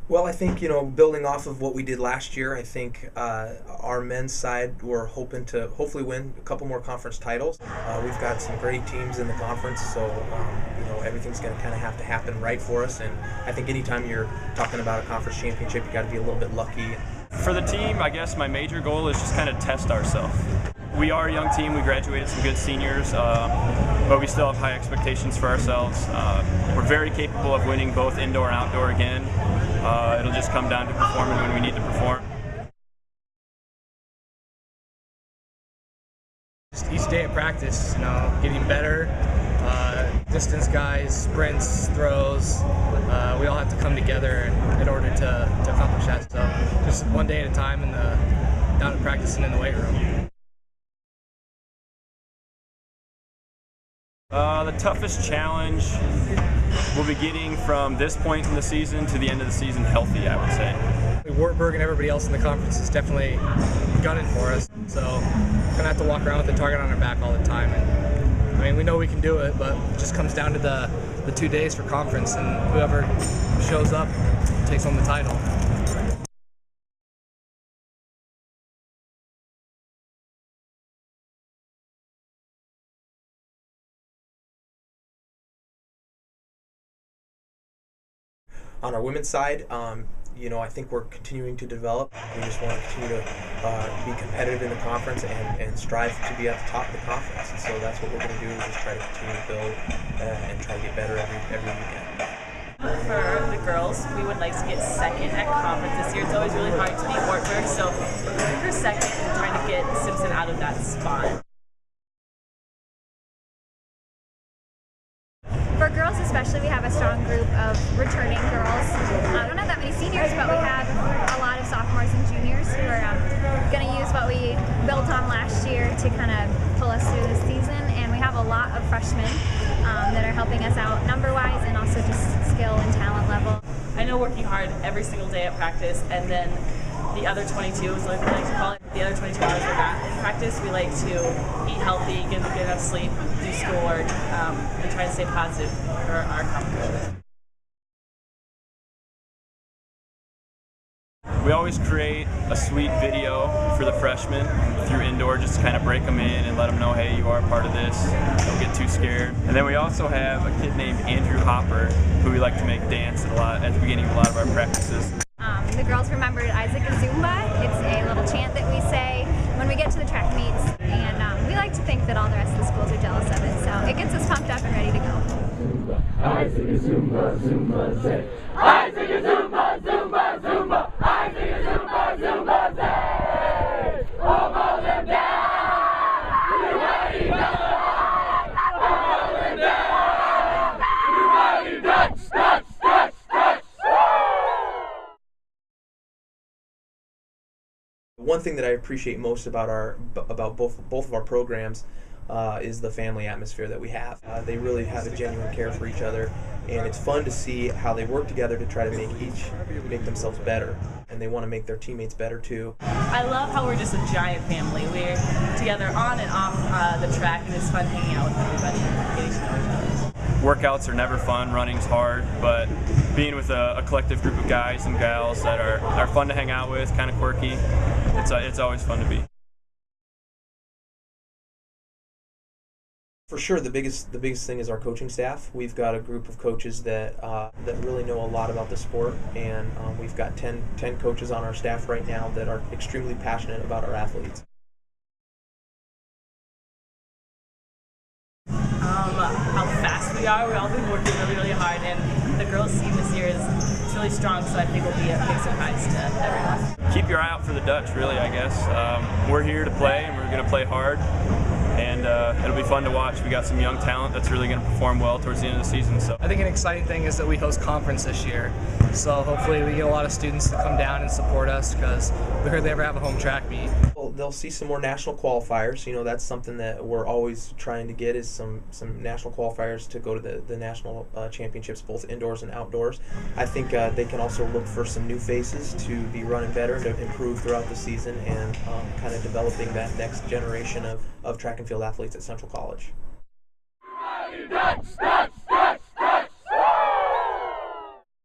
Well, I think, building off of what we did last year, I think our men's side, we're hoping to hopefully win a couple more conference titles. We've got some great teams in the conference, so everything's going to kind of have to happen right for us. And I think anytime you're talking about a conference championship, you got to be a little bit lucky. For the team, I guess my major goal is just kind of test ourselves. We are a young team. We graduated some good seniors, but we still have high expectations for ourselves. We're very capable of winning both indoor and outdoor again. It'll just come down to performing when we need to perform. Just each day at practice, getting better. Distance guys, sprints, throws. We all have to come together in order to accomplish that. So just one day at a time down at practice and in the weight room. The toughest challenge we'll be getting from this point in the season to the end of the season healthy, I would say. Wartburg and everybody else in the conference is definitely gunning for us, so we're gonna have to walk around with the target on our back all the time. And I mean, we know we can do it, but it just comes down to the 2 days for conference, and whoever shows up takes home the title. On our women's side, I think we're continuing to develop. We just want to continue to be competitive in the conference and strive to be at the top of the conference. And so that's what we're going to do, is just try to continue to build and try to get better every weekend. For the girls, we would like to get second at conference this year. It's always really hard to beat Wartburg, so we're going for second and trying to get Simpson out of that spot. For girls especially, we have a strong group of returning girls. I don't have that many seniors, but we have a lot of sophomores and juniors who are going to use what we built on last year to kind of pull us through this season. And we have a lot of freshmen that are helping us out number-wise and also just skill and talent level. I know working hard every single day at practice, and then the other 22 is what we like to call it. The other 22 hours we're not in practice, we like to eat healthy, get enough sleep, do schoolwork, and try to stay positive for our competition. We always create a sweet video for the freshmen through indoor, just to kind of break them in and let them know, hey, you are a part of this. Don't get too scared. And then we also have a kid named Andrew Hopper, who we like to make dance at the beginning of a lot of our practices. The girls remembered Izika Zumba. It's a little chant that we say when we get to the track meets, and we like to think that all the rest of the schools are jealous of it, so it gets us pumped up and ready to go. Izika Zumba, Zumba, say. Izika Zumba, Zumba, Zumba. Izika Zumba, Zumba, say. Almost them down. Everybody down. Almost them down. Everybody dance, dance, dance, dance. One thing that I appreciate most about both of our programs is the family atmosphere that we have. They really have a genuine care for each other, and it's fun to see how they work together to try to make themselves better, and they want to make their teammates better too. I love how we're just a giant family. We're together on and off the track, and it's fun hanging out with everybody and getting to know each other. Workouts are never fun, running's hard, but being with a collective group of guys and gals that are fun to hang out with, kind of quirky, it's always fun to be. For sure, the biggest thing is our coaching staff. We've got a group of coaches that really know a lot about the sport, and we've got 10 coaches on our staff right now that are extremely passionate about our athletes. How fast we are. We've all been working really, really hard, and the girls' team this year is really strong, so I think it'll be a big surprise to everyone. Keep your eye out for the Dutch, really, I guess. We're here to play, and we're going to play hard, and it'll be fun to watch. We got some young talent that's really going to perform well towards the end of the season. So I think an exciting thing is that we host conference this year, so hopefully we get a lot of students to come down and support us, because we hardly ever have a home track meet. Well, they'll see some more national qualifiers. That's something that we're always trying to get, is some national qualifiers to go to the national championships, both indoors and outdoors. I think they can also look for some new faces to be running better, to improve throughout the season, and kind of developing that next generation of track and field athletes at Central College.